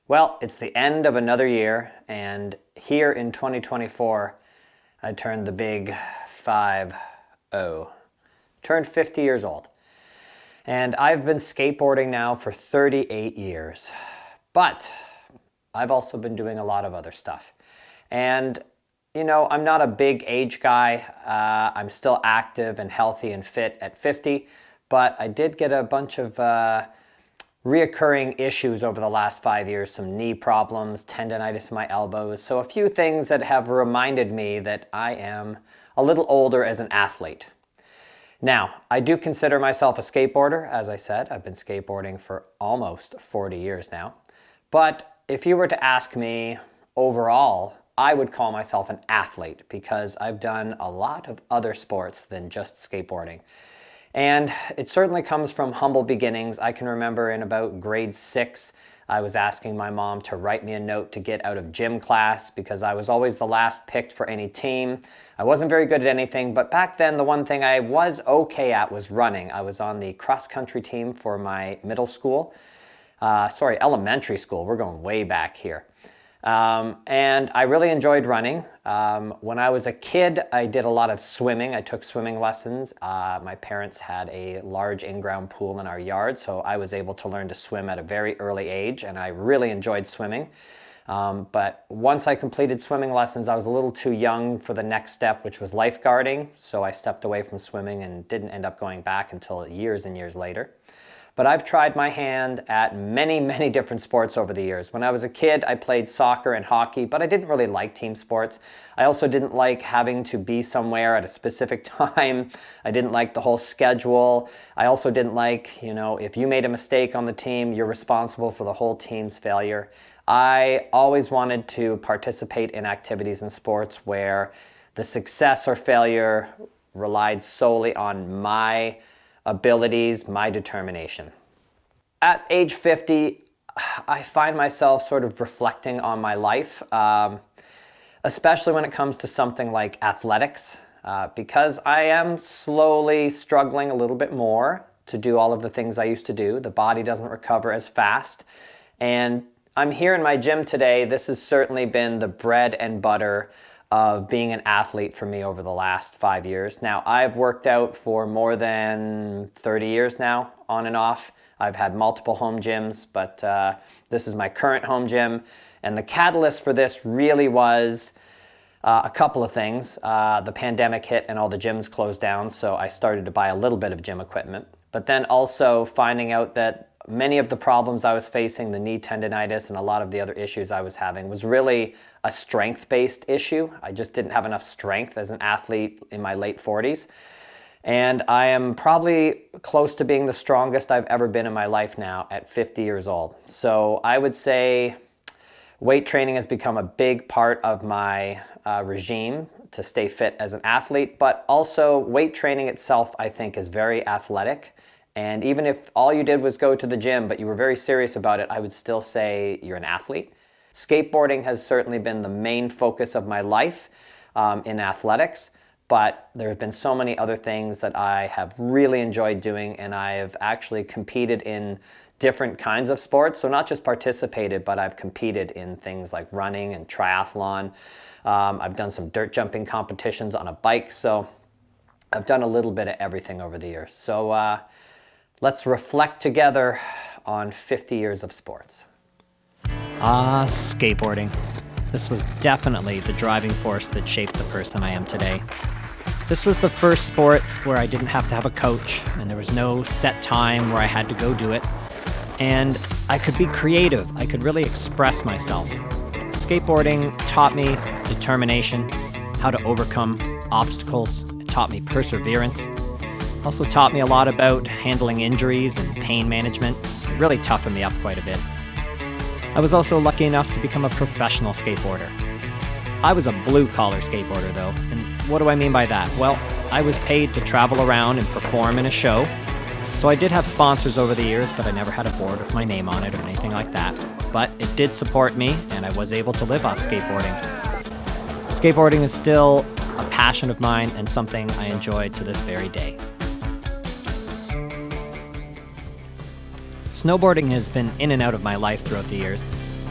Well, it's the end of another year, and here in 2024, I turned the big 5-0. Turned 50 years old. And I've been skateboarding now for 38 years. But I've also been doing a lot of other stuff. And, I'm not a big age guy. I'm still active and healthy and fit at 50, but I did get a bunch of reoccurring issues over the last 5 years, some knee problems, tendonitis in my elbows. So a few things that have reminded me that I am a little older as an athlete. Now, I do consider myself a skateboarder. As I said, I've been skateboarding for almost 40 years now. But if you were to ask me overall, I would call myself an athlete because I've done a lot of other sports than just skateboarding. And it certainly comes from humble beginnings. I can remember in about grade 6, I was asking my mom to write me a note to get out of gym class because I was always the last picked for any team. I wasn't very good at anything, but back then the one thing I was okay at was running. I was on the cross-country team for my elementary school. We're going way back here. And I really enjoyed running. When I was a kid, I did a lot of swimming. I took swimming lessons. My parents had a large in-ground pool in our yard, so I was able to learn to swim at a very early age, and I really enjoyed swimming. But once I completed swimming lessons, I was a little too young for the next step, which was lifeguarding, so I stepped away from swimming and didn't end up going back until years and years later. But I've tried my hand at many, many different sports over the years. When I was a kid, I played soccer and hockey, but I didn't really like team sports. I also didn't like having to be somewhere at a specific time. I didn't like the whole schedule. I also didn't like, if you made a mistake on the team, you're responsible for the whole team's failure. I always wanted to participate in activities in sports where the success or failure relied solely on my abilities, my determination. At age 50, I find myself sort of reflecting on my life, especially when it comes to something like athletics, because I am slowly struggling a little bit more to do all of the things I used to do. The body doesn't recover as fast. And I'm here in my gym today. This has certainly been the bread and butter of being an athlete for me over the last 5 years. Now, I've worked out for more than 30 years now, on and off. I've had multiple home gyms, but this is my current home gym. And the catalyst for this really was a couple of things. The pandemic hit and all the gyms closed down, so I started to buy a little bit of gym equipment. But then also finding out that many of the problems I was facing, the knee tendonitis and a lot of the other issues I was having, was really a strength-based issue. I just didn't have enough strength as an athlete in my late 40s. And I am probably close to being the strongest I've ever been in my life now at 50 years old. So I would say weight training has become a big part of my regime to stay fit as an athlete, but also weight training itself, I think, is very athletic. And even if all you did was go to the gym, but you were very serious about it, I would still say you're an athlete. Skateboarding has certainly been the main focus of my life in athletics, but there have been so many other things that I have really enjoyed doing, and I have actually competed in different kinds of sports. So not just participated, but I've competed in things like running and triathalon. I've done some dirt jumping competitions on a bike. So I've done a little bit of everything over the years. So let's reflect together on 50 years of sports. Skateboarding. This was definitely the driving force that shaped the person I am today. This was the first sport where I didn't have to have a coach, and there was no set time where I had to go do it. And I could be creative. I could really express myself. Skateboarding taught me determination, how to overcome obstacles. It taught me perseverance. Also taught me a lot about handling injuries and pain management. It really toughened me up quite a bit. I was also lucky enough to become a professional skateboarder. I was a blue-collar skateboarder though, and what do I mean by that? Well, I was paid to travel around and perform in a show. So I did have sponsors over the years, but I never had a board with my name on it or anything like that. But it did support me, and I was able to live off skateboarding. Skateboarding is still a passion of mine and something I enjoy to this very day. Snowboarding has been in and out of my life throughout the years.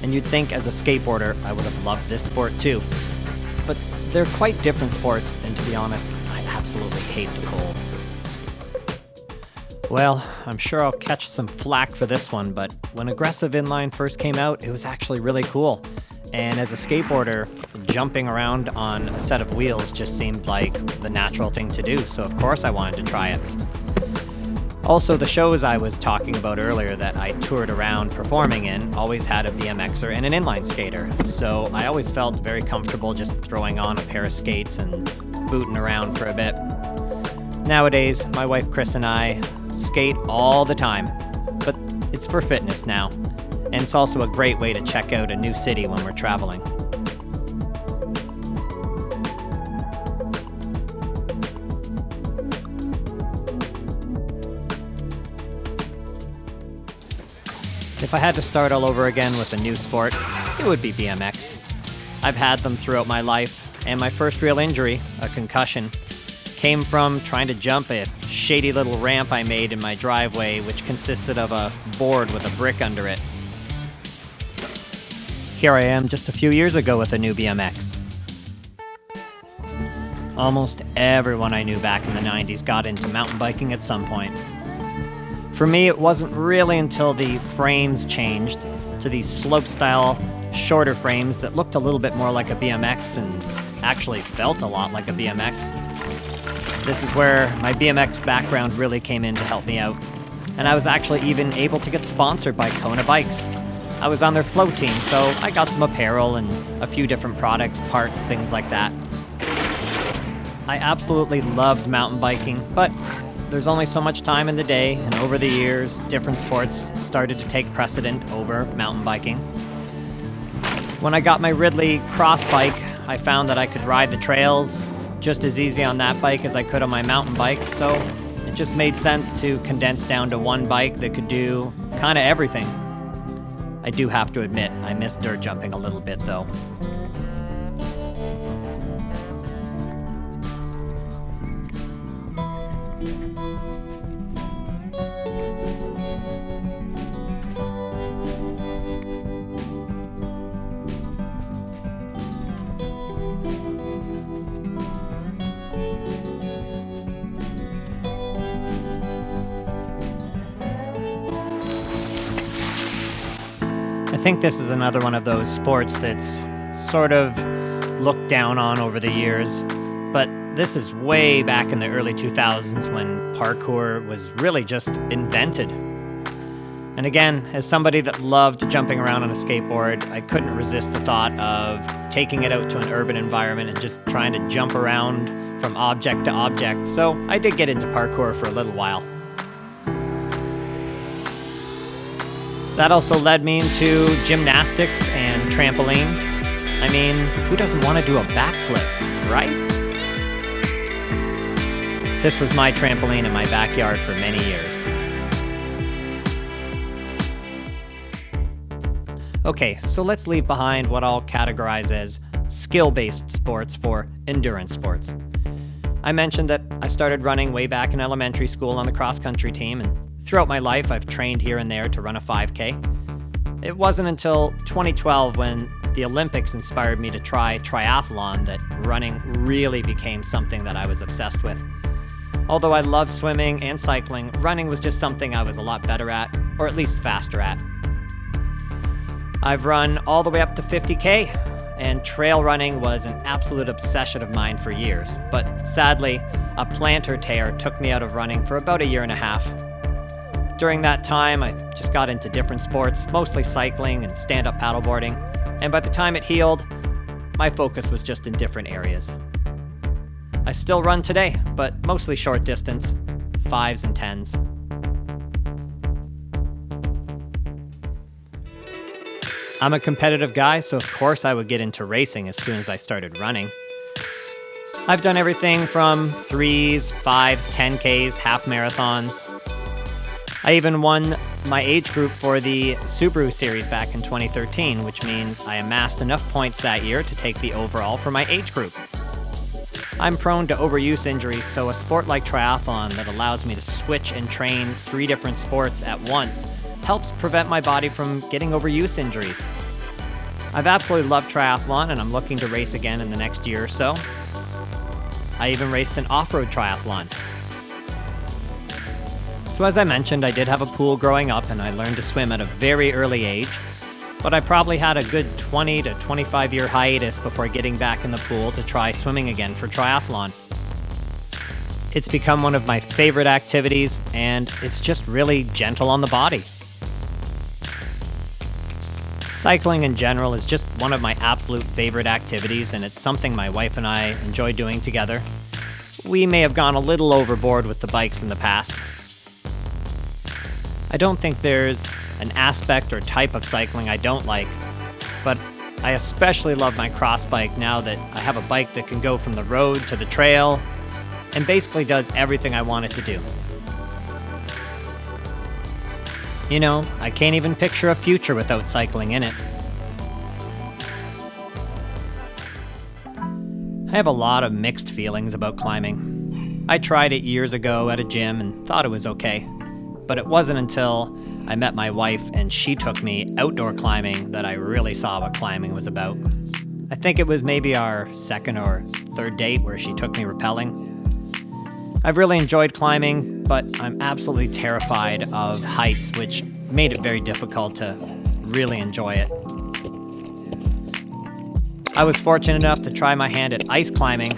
And you'd think as a skateboarder, I would have loved this sport too. But they're quite different sports, and to be honest, I absolutely hate the cold. Well, I'm sure I'll catch some flack for this one, but when aggressive inline first came out, it was actually really cool. And as a skateboarder, jumping around on a set of wheels just seemed like the natural thing to do, so of course I wanted to try it. Also, the shows I was talking about earlier that I toured around performing in always had a BMXer and an inline skater, so I always felt very comfortable just throwing on a pair of skates and booting around for a bit. Nowadays, my wife Chris and I skate all the time, but it's for fitness now, and it's also a great way to check out a new city when we're traveling. If I had to start all over again with a new sport, it would be BMX. I've had them throughout my life, and my first real injury, a concussion, came from trying to jump a shady little ramp I made in my driveway, which consisted of a board with a brick under it. Here I am just a few years ago with a new BMX. Almost everyone I knew back in the 90s got into mountain biking at some point. For me, it wasn't really until the frames changed to these slope-style, shorter frames that looked a little bit more like a BMX and actually felt a lot like a BMX. This is where my BMX background really came in to help me out. And I was actually even able to get sponsored by Kona Bikes. I was on their flow team, so I got some apparel and a few different products, parts, things like that. I absolutely loved mountain biking, but there's only so much time in the day, and over the years, different sports started to take precedent over mountain biking. When I got my Ridley cross bike, I found that I could ride the trails just as easy on that bike as I could on my mountain bike, so it just made sense to condense down to one bike that could do kind of everything. I do have to admit, I miss dirt jumping a little bit though. I think this is another one of those sports that's sort of looked down on over the years, but this is way back in the early 2000s when parkour was really just invented. And again, as somebody that loved jumping around on a skateboard, I couldn't resist the thought of taking it out to an urban environment and just trying to jump around from object to object, so I did get into parkour for a little while. That also led me into gymnastics and trampoline. I mean, who doesn't want to do a backflip, right? This was my trampoline in my backyard for many years. Okay, so let's leave behind what I'll categorize as skill-based sports for endurance sports. I mentioned that I started running way back in elementary school on the cross-country team, and throughout my life, I've trained here and there to run a 5K. It wasn't until 2012 when the Olympics inspired me to try triathalon that running really became something that I was obsessed with. Although I love swimming and cycling, running was just something I was a lot better at, or at least faster at. I've run all the way up to 50K, and trail running was an absolute obsession of mine for years. But sadly, a plantar tear took me out of running for about a year and a half. During that time, I just got into different sports, mostly cycling and stand-up paddleboarding, and by the time it healed, my focus was just in different areas. I still run today, but mostly short distance, 5s and 10s. I'm a competitive guy, so of course I would get into racing as soon as I started running. I've done everything from 3s, 5s, 10Ks, half marathons. I even won my age group for the Subaru series back in 2013, which means I amassed enough points that year to take the overall for my age group. I'm prone to overuse injuries, so a sport like triathlon that allows me to switch and train 3 different sports at once helps prevent my body from getting overuse injuries. I've absolutely loved triathlon, and I'm looking to race again in the next year or so. I even raced an off-road triathlon. So as I mentioned, I did have a pool growing up, and I learned to swim at a very early age, but I probably had a good 20 to 25 year hiatus before getting back in the pool to try swimming again for triathlon. It's become one of my favorite activities, and it's just really gentle on the body. Cycling in general is just one of my absolute favorite activities, and it's something my wife and I enjoy doing together. We may have gone a little overboard with the bikes in the past. I don't think there's an aspect or type of cycling I don't like, but I especially love my cross bike now that I have a bike that can go from the road to the trail and basically does everything I want it to do. You know, I can't even picture a future without cycling in it. I have a lot of mixed feelings about climbing. I tried it years ago at a gym and thought it was okay, but it wasn't until I met my wife and she took me outdoor climbing that I really saw what climbing was about. I think it was maybe our second or third date where she took me rappelling. I've really enjoyed climbing, but I'm absolutely terrified of heights, which made it very difficult to really enjoy it. I was fortunate enough to try my hand at ice climbing.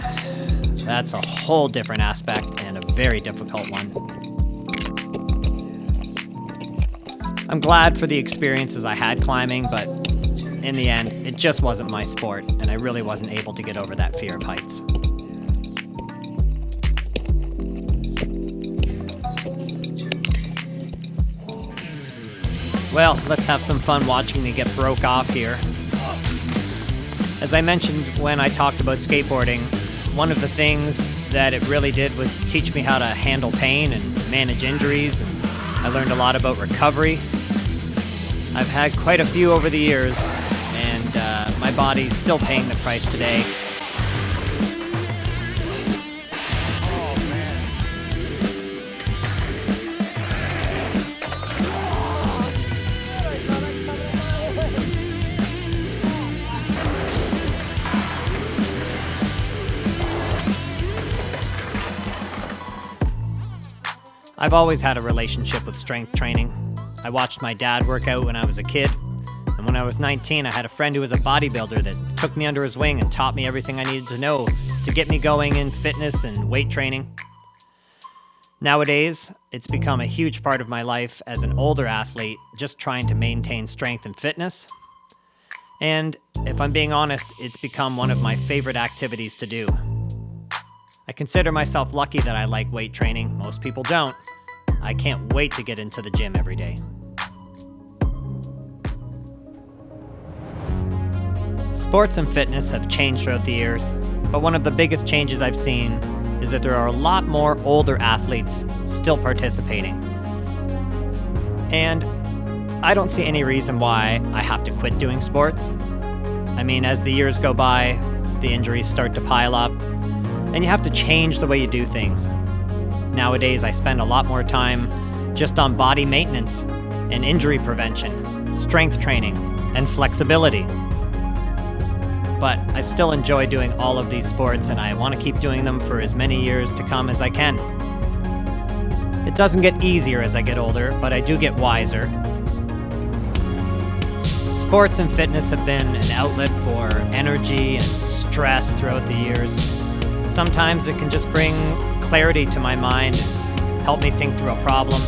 That's a whole different aspect and a very difficult one. I'm glad for the experiences I had climbing, but in the end, it just wasn't my sport, and I really wasn't able to get over that fear of heights. Well, let's have some fun watching me get broke off here. As I mentioned when I talked about skateboarding, one of the things that it really did was teach me how to handle pain and manage injuries, and I learned a lot about recovery. I've had quite a few over the years, and my body's still paying the price today. I've always had a relationship with strength training. I watched my dad work out when I was a kid, and when I was 19, I had a friend who was a bodybuilder that took me under his wing and taught me everything I needed to know to get me going in fitness and weight training. Nowadays, it's become a huge part of my life as an older athlete, just trying to maintain strength and fitness. And if I'm being honest, it's become one of my favorite activities to do. I consider myself lucky that I like weight training. Most people don't. I can't wait to get into the gym every day. Sports and fitness have changed throughout the years, but one of the biggest changes I've seen is that there are a lot more older athletes still participating. And I don't see any reason why I have to quit doing sports. I mean, as the years go by, the injuries start to pile up, and you have to change the way you do things. Nowadays, I spend a lot more time just on body maintenance and injury prevention, strength training, and flexibility. But I still enjoy doing all of these sports, and I want to keep doing them for as many years to come as I can. It doesn't get easier as I get older, but I do get wiser. Sports and fitness have been an outlet for energy and stress throughout the years. Sometimes it can just bring clarity to my mind and help me think through a problem.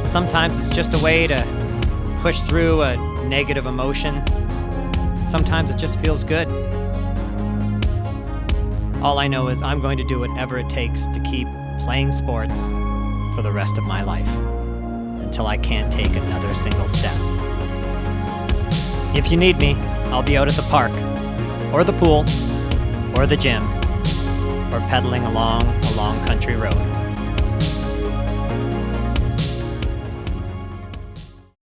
Sometimes it's just a way to push through a negative emotion. Sometimes it just feels good. All I know is I'm going to do whatever it takes to keep playing sports for the rest of my life until I can't take another single step. If you need me, I'll be out at the park, or the pool, or the gym, or pedaling along a long country road.